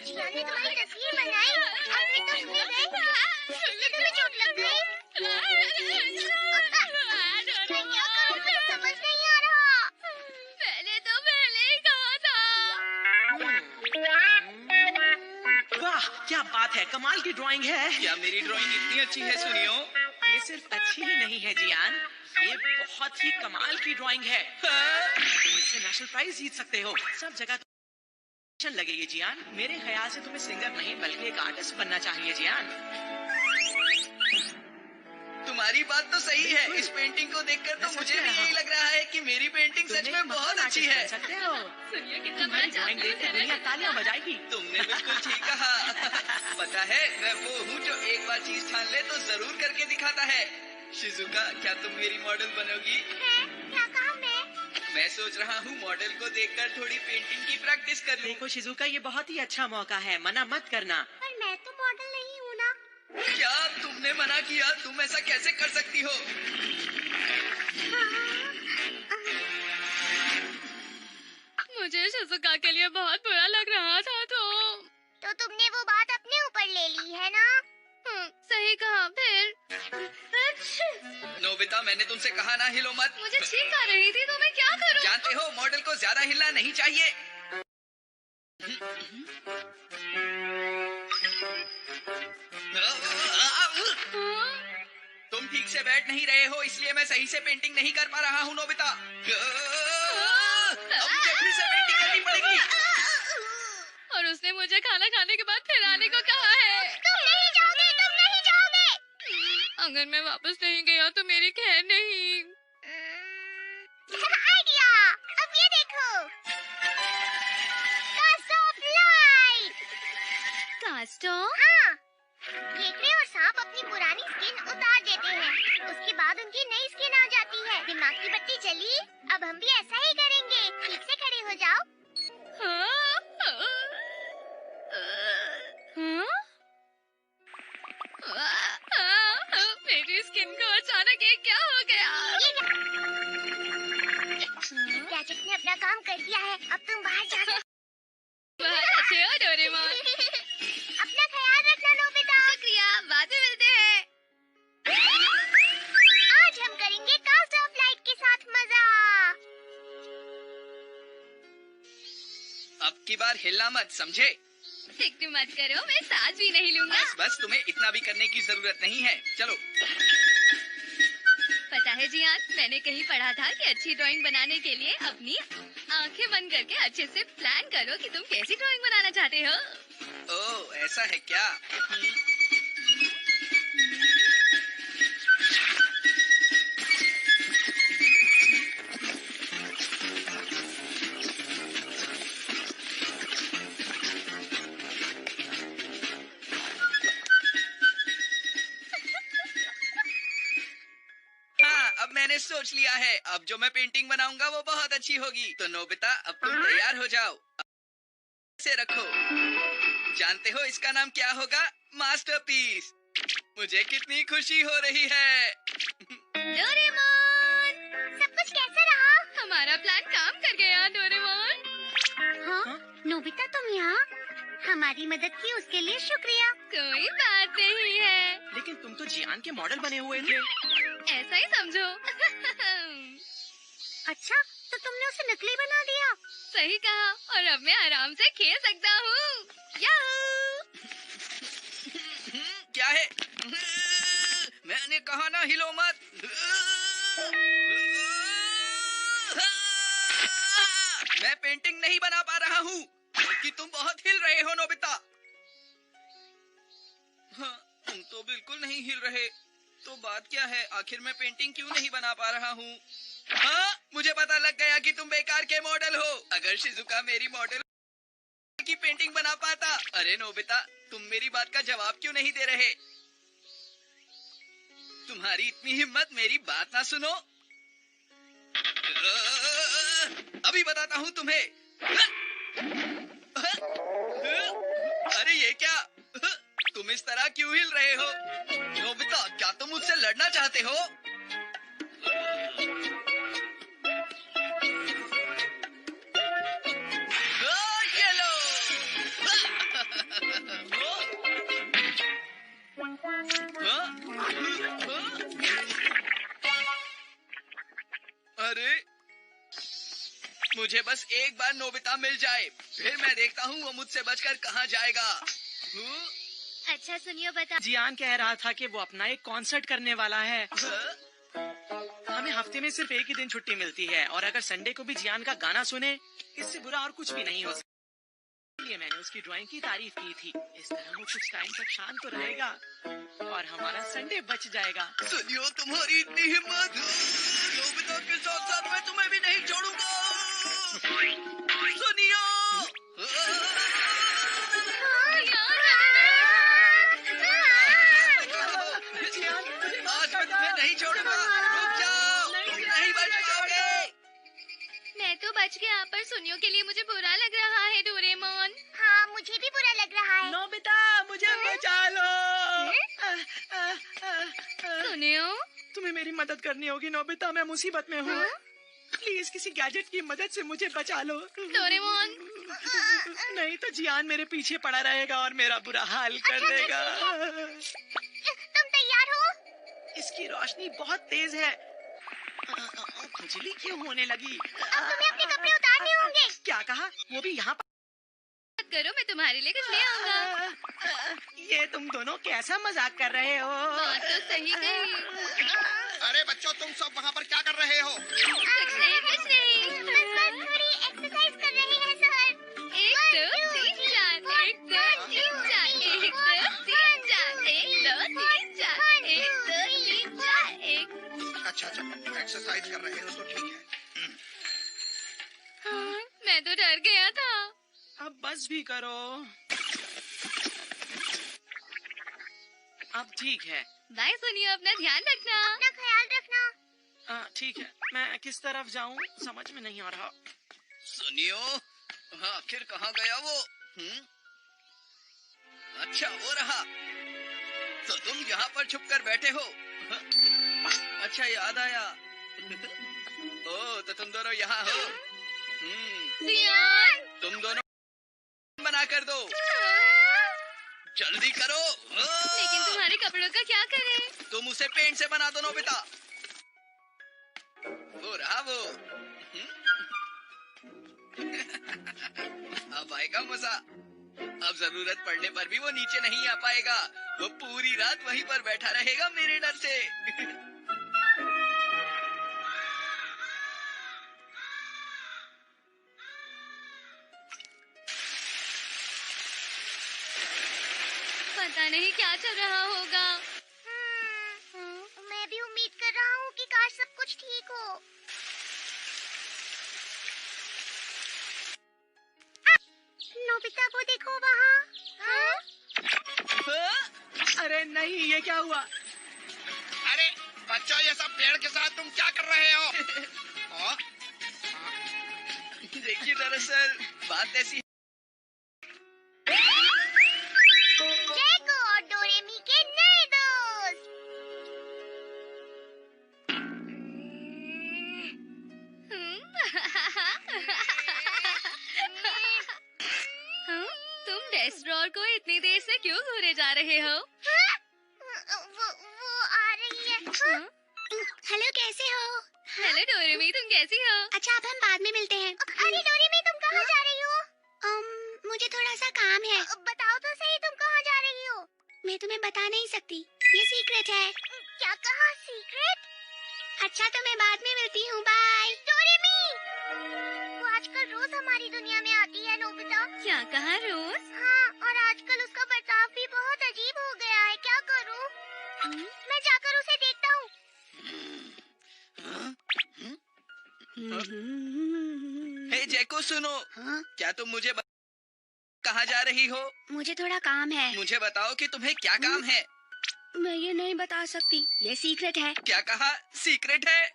जियान ने तुम्हारी तस्वीर बनाई और फिर तुम भूल गए। इससे तुम्हें चोट लग गई। मैं क्या करूं, मुझे समझ नहीं आ रहा। मैंने तो पहले ही कहा था। वाह, क्या बात है, कमाल की ड्राइंग है। क्या मेरी ड्राइंग इतनी अच्छी है सुनियो? ये सिर्फ अच्छी ही नहीं है जियान, ये बहुत ही कमाल की ड्राइंग है। तुम इससे नेशनल प्राइज जीत सकते हो। सब जगह लगेगी जियान। मेरे ख्याल से तुम्हें सिंगर नहीं बल्कि एक आर्टिस्ट बनना चाहिए जियान। तुम्हारी बात तो सही है। इस पेंटिंग को देखकर तो मुझे भी यही लग रहा है कि मेरी पेंटिंग सच में बहुत अच्छी है। सकते हो। सुनिए कितना बड़ा तुम्हारी ड्राइंग देखकर दुनिया तालियां बजाएगी। तुमने बिल्कुल ठीक कहा। पता है, मैं वो हूँ जो एक बार चीज ठान ले तो जरूर करके दिखाता है। शिजुका, क्या तुम मेरी मॉडल बनोगी? क्या काम है? मैं सोच रहा हूँ मॉडल को देखकर थोड़ी पेंटिंग की प्रैक्टिस कर लूं। देखो शिजुका, ये बहुत ही अच्छा मौका है, मना मत करना। पर मैं तो मॉडल नहीं हूँ ना। क्या तुमने मना किया? तुम ऐसा कैसे कर सकती हो? मुझे शिजुका के लिए बहुत बुरा लग रहा था तो तुमने वो बात अपने ऊपर ले ली है ना? सही कहा। फिर नोबिता, मैंने तुमसे कहा ना हिलो मत। मुझे छींक आ रही थी तो मैं क्या करूं? जानते हो, मॉडल को ज्यादा हिलना नहीं चाहिए। तुम ठीक से बैठ नहीं रहे हो, इसलिए मैं सही से पेंटिंग नहीं कर पा रहा हूँ नोबिता। अब मुझे फिर से पेंटिंग करनी पड़ेगी। और उसने मुझे खाना खाने के बाद फिर आने को कहा है। तुम नहीं जाओगे, तुम नहीं जाओगे। अगर मैं वापस नहीं गया तो मेरी खैर नहीं। आइडिया, अब ये देखो। Cost of light. Cost of? हाँ, केकड़े और सांप अपनी पुरानी स्किन उतार देते हैं। उसके बाद उनकी नई स्किन आ जाती है। दिमाग की बत्ती जली। अब हम भी ऐसा ही करेंगे। ठीक से खड़े हो जाओ। मेरी स्किन को अचानक ये क्या हो गया? गैजेट ने अपना काम कर दिया है। अब तुम बाहर जा सकते बहुत अच्छे हो डोरेमोन। अपना ख्याल रखना नोबिता। शुक्रिया, बाद में मिलते हैं। आज हम करेंगे कास्ट ऑफ लाइट के साथ मजा। अब की बार हिलना मत, समझे? फिक्र मत करो, मैं सांस भी नहीं लूंगा। बस तुम्हें इतना भी करने की जरूरत नहीं है। चलो। पता है जियान, मैंने कहीं पढ़ा था कि अच्छी ड्राइंग बनाने के लिए अपनी आंखें बंद करके अच्छे से प्लान करो कि तुम कैसी ड्राइंग बनाना चाहते हो। ओह, ऐसा है क्या? मैंने सोच लिया है, अब जो मैं पेंटिंग बनाऊंगा वो बहुत अच्छी होगी। तो नोबिता, अब तुम तैयार हो जाओ। इसे रखो। जानते हो इसका नाम क्या होगा? मास्टरपीस। मुझे कितनी खुशी हो रही है। डोरेमोन, सब कुछ कैसा रहा? हमारा प्लान काम कर गया डोरेमोन। हाँ, नोबिता तुम यहाँ? हमारी मदद की उसके लिए शुक्रिया। कोई बात नहीं है। लेकिन तुम तो जियान के मॉडल बने हुए थे। ऐसा ही समझो। अच्छा, तो तुमने उसे नकली बना दिया। सही कहा, और अब मैं आराम से खेल सकता हूँ। क्या है? मैंने कहा ना हिलो मत। मैं पेंटिंग नहीं बना पा रहा हूँ क्योंकि तुम बहुत हिल रहे हो नोबिता। हाँ, तुम तो बिल्कुल नहीं हिल रहे। तो बात क्या है? आखिर मैं पेंटिंग क्यों नहीं बना पा रहा हूँ? हाँ, मुझे पता लग गया कि तुम बेकार के मॉडल हो। अगर शिजुका मेरी मॉडल की पेंटिंग बना पाता। अरे नोबिता, तुम मेरी बात का जवाब क्यों नहीं दे रहे? तुम्हारी इतनी हिम्मत, मेरी बात ना सुनो। अभी बताता हूँ तुम्हें। अरे ये क्या? तुम इस तरह क्यों हिल रहे हो? नोबिता, क्या तुम मुझसे लड़ना चाहते हो? ये लो। मुझे बस एक बार नोबिता मिल जाए, फिर मैं देखता हूँ वो मुझसे बचकर कहाँ जाएगा। अच्छा सुनियो बता। जियान कह रहा था कि वो अपना एक कॉन्सर्ट करने वाला है। हमें हफ्ते में सिर्फ एक ही दिन छुट्टी मिलती है और अगर संडे को भी जियान का गाना सुने, इससे बुरा और कुछ भी नहीं हो सकता। इसलिए मैंने उसकी ड्राइंग की तारीफ की थी। इस तरह वो कुछ टाइम तक शांत तो रहेगा और हमारा संडे बच जाएगा। सुनियो, तुम्हारी इतनी हिम्मत, नोबिता के साथ साथ मैं तुम्हें भी नहीं छोड़ूंगा। सुनियो, आज मैं तुम्हें नहीं छोड़ूंगा। रुक जाओ, तुम नहीं बच पाओगे। मैं तो बच गया, पर सुनियो के लिए मुझे बुरा लग रहा है डोरेमोन। हाँ, मुझे भी बुरा लग रहा है। नोबिता, मुझे बचा लो। सुनियो, तुम्हें मेरी मदद करनी होगी नोबिता, मैं मुसीबत में हूँ। प्लीज किसी गैजेट की मदद से मुझे बचा लो। डोरेमोन। नहीं तो जियान मेरे पीछे पड़ा रहेगा और मेरा बुरा हाल कर देगा। तुम तैयार हो? इसकी रोशनी बहुत तेज है। खुजली क्यों होने लगी? अब तुम्हें अपने कपड़े उतारने होंगे। क्या कहा? वो भी यहाँ मत करो, मैं तुम्हारे लिए कुछ ले आऊंगा। ये तुम दोनों कैसा मजाक कर रहे हो? बात तो सही कही। अरे बच्चों, तुम सब वहाँ पर क्या कर रहे हो? कुछ नहीं, कुछ नहीं। बस थोड़ी एक्सरसाइज कर रहे हैं सर। 1 2 3 4 1 2 3 4 1 2 3 4 1 2 3 4 1 2 3 4 1। अच्छा, एक्सरसाइज कर रहे हो तो ठीक है। हाँ, मैं तो डर गया था। अब बस भी करो। अब ठीक है। बाय सुनियो, अपना ध्यान रखना। अपना ख्याल रखना। ठीक है, मैं किस तरफ जाऊँ समझ में नहीं आ रहा। सुनियो, हाँ, आखिर कहाँ गया वो? अच्छा, वो रहा। तो तुम यहाँ पर छुप कर बैठे हो? अच्छा, याद आया। ओ, तो तुम दोनों यहाँ हो। जियान। तुम दोनों बना कर दो, जल्दी करो। लेकिन तुम्हारे कपड़ों का क्या करें? तुम उसे पेंट से बना दो नोबिता। वो रहा वो। अब आएगा मजा। अब जरूरत पड़ने पर भी वो नीचे नहीं आ पाएगा। वो पूरी रात वहीं पर बैठा रहेगा मेरे डर से। पता नहीं क्या चल रहा होगा। मैं भी उम्मीद कर रहा हूँ कि काश सब कुछ ठीक हो। नोबिता, वो देखो वहाँ। अरे नहीं, ये क्या हुआ? अरे बच्चों, ये सब पेड़ के साथ तुम क्या कर रहे हो? देखिए, दरअसल बात ऐसी। जैको और डोरेमी के नए दोस्त। तुम डेस्ट्रॉर को इतनी देर से क्यों घूरे जा रहे हो? वो आ रही है। हेलो, कैसे हो? हेलो डोरेमी, तुम कैसी हो? अच्छा, अब हम बाद में मिलते हैं। अरे डोरेमी, तुम कहाँ जा रही हो? मुझे थोड़ा सा काम है। बताओ तो सही, तुम कहाँ जा रही हो? मैं तुम्हें बता नहीं सकती, ये सीक्रेट है। क्या कहा? सीक्रेट? अच्छा, तो मैं बाद में मिलती हूँ। बाय। डोरेमी, वो आजकल रोज हमारी दुनिया में आती है नोबिता। क्या कहा रोज? हाँ, और आजकल उसका बर्ताव भी बहुत अजीब हो गया है। क्या करूँ? मैं जाकर उसे देखता हूँ। हे जैको, सुनो। हाँ? क्या तुम मुझे कहाँ जा रही हो? मुझे थोड़ा काम है। मुझे बताओ कि तुम्हें क्या काम है? मैं ये नहीं बता सकती, ये सीक्रेट है। क्या कहा? सीक्रेट है?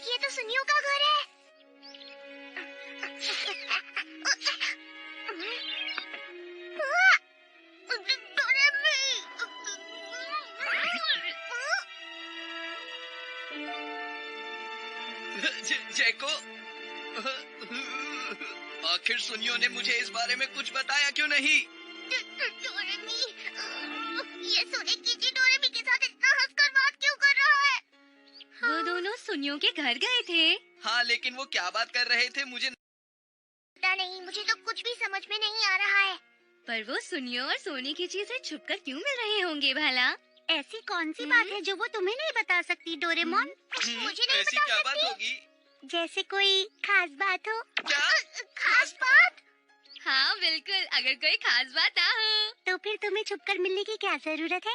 ये तो सुनियो का घर है। जैको, आखिर सुनियो ने मुझे इस बारे में कुछ बताया क्यों नहीं? डोरेमी, ये सुनेकिची डोरेमी के साथ इतना हंसकर बात क्यों कर रहा है? वो दोनों सुनियो के घर गए थे। हाँ, लेकिन वो क्या बात कर रहे थे मुझे पता नहीं, मुझे तो कुछ भी समझ में नहीं आ रहा है। पर वो सुनियो और सोनीकिची से छुपकर क्यों मिल रहे होंगे भला? ऐसी कौन सी बात है जो वो तुम्हें नहीं बता सकती डोरेमोन? मुझे नहीं ऐसी बता क्या बात सकती। होगी? जैसे कोई खास बात हो। क्या? खास बात? हाँ बिल्कुल, अगर कोई खास बात ना हो। तो फिर तुम्हें छुपकर मिलने की क्या जरूरत है?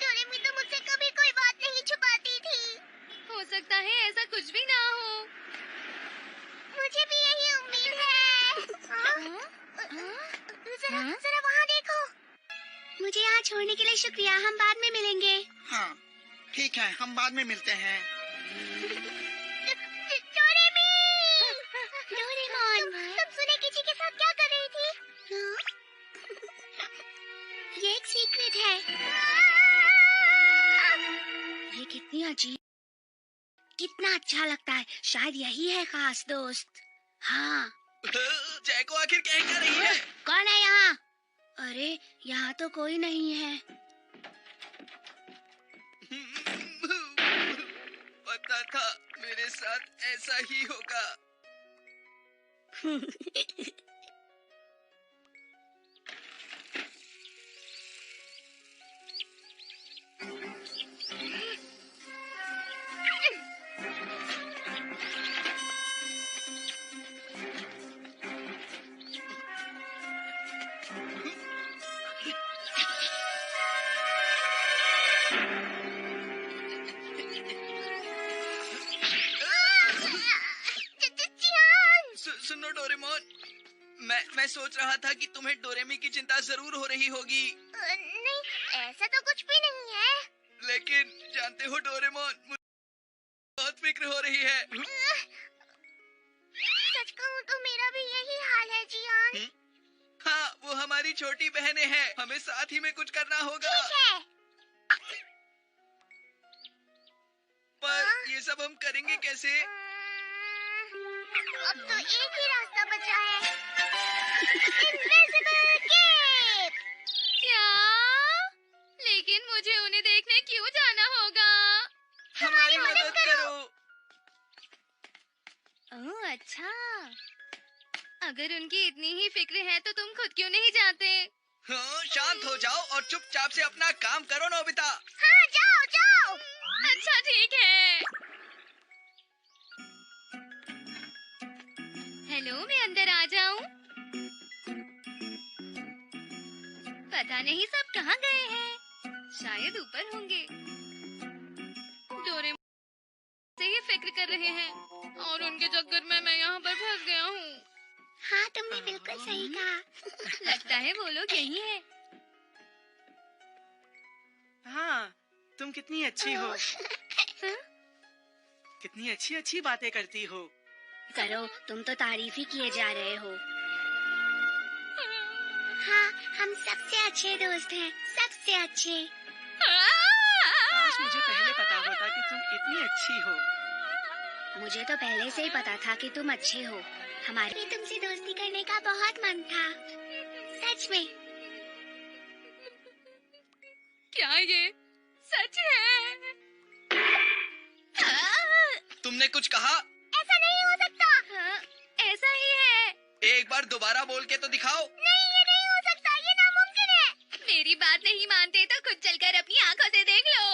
डोरेमी तो मुझसे कभी कोई बात नहीं छुपाती थी। हो सकता है ऐसा कुछ भी ना हो। मुझे भी यही उम्मीद है। जरा वहाँ देखो। मुझे यहाँ छोड़ने के लिए शुक्रिया, हम बाद में मिलेंगे। हाँ ठीक है, हम बाद में मिलते हैं। डोरेमी! डोरेमोन, तुम सुनेकिची के साथ क्या कर रही थी? ये एक सीक्रेट है। ये कितनी अजीब, कितना अच्छा लगता है। शायद यही है खास दोस्त। हाँ। जैको आखिर कह क्या रही है? कौन है यहाँ? अरे यहाँ तो कोई नहीं है। पता था मेरे साथ ऐसा ही होगा। सुनो डोरेमोन, मैं सोच रहा था कि तुम्हें डोरेमी की चिंता जरूर हो रही होगी। नहीं, ऐसा तो कुछ भी नहीं है। लेकिन जानते हो डोरेमोन, मुझे बहुत फिक्र हो रही है। सच कहूँ तो मेरा भी यही हाल है जियान। हाँ, वो हमारी छोटी बहनें हैं, हमें साथ ही में कुछ करना होगा। ठीक है। पर ये सब हम करेंगे कैसे? अब तो एक ही रास्ता बचा है। Invisible cape. क्या? लेकिन मुझे उन्हें देखने क्यों जाना होगा? हमारी मदद करो। ओह अच्छा, अगर उनकी इतनी ही फिक्र है तो तुम खुद क्यों नहीं जाते? हाँ, शांत हो जाओ और चुपचाप से अपना काम करो नोबिता। हाँ, जाओ जाओ। अच्छा ठीक है। हेलो, मैं अंदर आ जाऊं? पता नहीं सब कहाँ गए हैं। शायद ऊपर होंगे। डोरेमोन से ही फिक्र कर रहे हैं और उनके चक्कर में मैं यहाँ पर फंस गया हूँ। हाँ, तुमने बिल्कुल सही कहा। लगता है वो लोग यही है। हाँ, तुम कितनी अच्छी हो। कितनी अच्छी अच्छी बातें करती हो। करो, तुम तो तारीफ ही किए जा रहे हो। हाँ, हम सबसे अच्छे दोस्त हैं, सबसे अच्छे। काश मुझे पहले पता होता कि तुम इतनी अच्छी हो। मुझे तो पहले से ही पता था कि तुम अच्छे हो। हमारे भी तुमसे दोस्ती करने का बहुत मन था, सच में। क्या ये सच है? तुमने कुछ कहा? ऐसा नहीं हो सकता। हाँ, ऐसा ही है। एक बार दोबारा बोल के तो दिखाओ। नहीं, ये नहीं हो सकता, ये नामुमकिन है। मेरी बात नहीं मानते तो खुद चलकर अपनी आंखों से देख लो।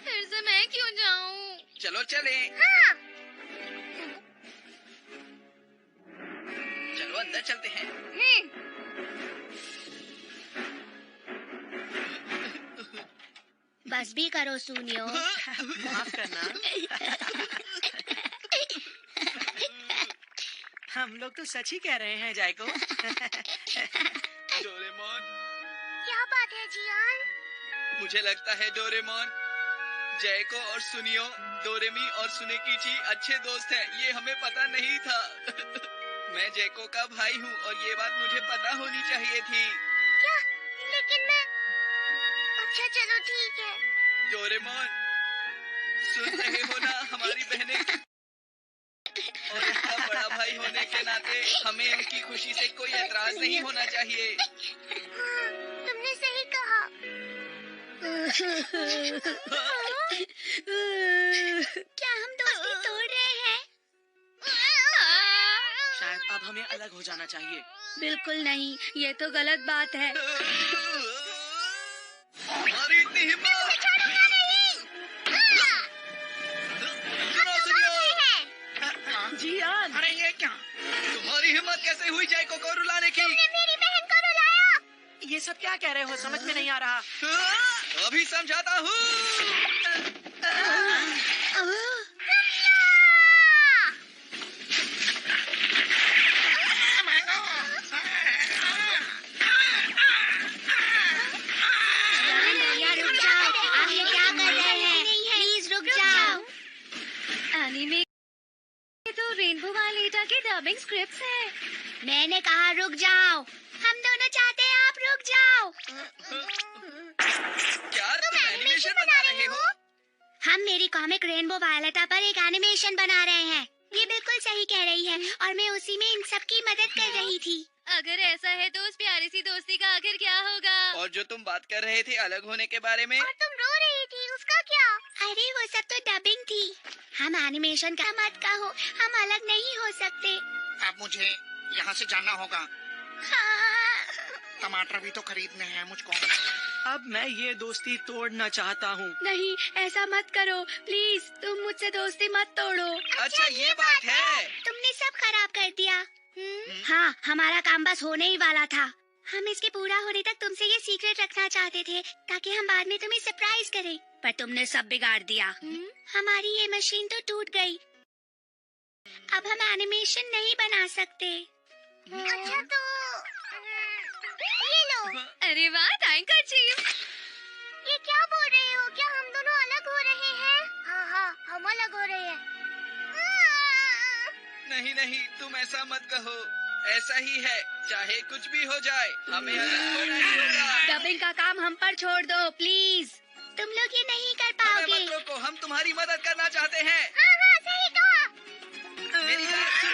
फिर से मैं क्यों जाऊं? चलो चले। हाँ। चलो अंदर चलते हैं। बस भी करो सुनियो। माफ करना। हम लोग तो सच ही कह रहे हैं जायको। डोरेमोन, क्या बात है जियान? मुझे लगता है डोरेमोन, जयको और सुनियो, डोरेमी और सुनेकीची अच्छे दोस्त हैं, ये हमें पता नहीं था। मैं जयको का भाई हूँ और ये बात मुझे पता होनी चाहिए थी। क्या? लेकिन मैं... अच्छा चलो ठीक है। डोरेमोन, सुन रहे हो ना, हमारी बहनें और उसका बड़ा भाई होने के नाते हमें उनकी खुशी से कोई एतराज नहीं होना चाहिए। तुमने सही कहा। क्या हम दोस्ती तोड़ रहे हैं? शायद अब हमें अलग हो जाना चाहिए। बिल्कुल नहीं, ये तो गलत बात है। हमारी इतनी हिम्मत! सुनो सुनियो, जियान, अरे ये क्या? तुम्हारी हिम्मत कैसे हुई जयको को रुलाने की? मेरी बहन को रुलाया। ये सब क्या कह रहे हो? समझ में नहीं आ रहा। अभी समझाता हूँ। भैया रुक जाओ, आप ये क्या कर रहे हैं? प्लीज रुक जाओ। एनीमे तो रेनबो वालेटा की डबिंग स्क्रिप्ट्स है। मैंने कहा रुक जाओ। हम दोनों चाहते हैं आप रुक जाओ। क्या तुम एनिमेशन बना रहे हो? हम मेरी कॉमिक रेनबो वायलेटा पर एक एनिमेशन बना रहे हैं। ये बिल्कुल सही कह रही है और मैं उसी में इन सब की मदद कर रही थी। अगर ऐसा है तो उस प्यारी सी दोस्ती का आखिर क्या होगा? और जो तुम बात कर रहे थे अलग होने के बारे में, और तुम रो रही थी, उसका क्या? अरे वो सब तो डबिंग थी। हम एनिमेशन का मत कहो, हम अलग नहीं हो सकते। अब मुझे यहाँ से जाना होगा। हाँ। टमाटर भी तो खरीदने हैं मुझको। अब मैं ये दोस्ती तोड़ना चाहता हूँ। नहीं, ऐसा मत करो प्लीज, तुम मुझसे दोस्ती मत तोड़ो। अच्छा ये बात है। तुमने सब खराब कर दिया। हाँ, हमारा काम बस होने ही वाला था। हम इसके पूरा होने तक तुमसे ये सीक्रेट रखना चाहते थे ताकि हम बाद में तुम्हें सरप्राइज करें, पर तुमने सब बिगाड़ दिया। हमारी ये मशीन तो टूट गई। अब हम एनिमेशन नहीं बना सकते। अच्छा तो ये लो। अरे वाह, थैंक यू चीफ। ये क्या बोल रहे हो? क्या हम दोनों अलग हो रहे हैं? हाँ हाँ, हम अलग हो रहे हैं। नहीं नहीं, तुम ऐसा मत कहो। ऐसा ही है, चाहे कुछ भी हो जाए हमें अलग होना ही होगा। डबिंग का काम हम पर छोड़ दो प्लीज। तुम लोग ये नहीं कर हमें पाओगे। मत रोको, हम तुम्हारी मदद करना चाहते हैं। हाँ हाँ, सही कहा। मेरी बात सुनो।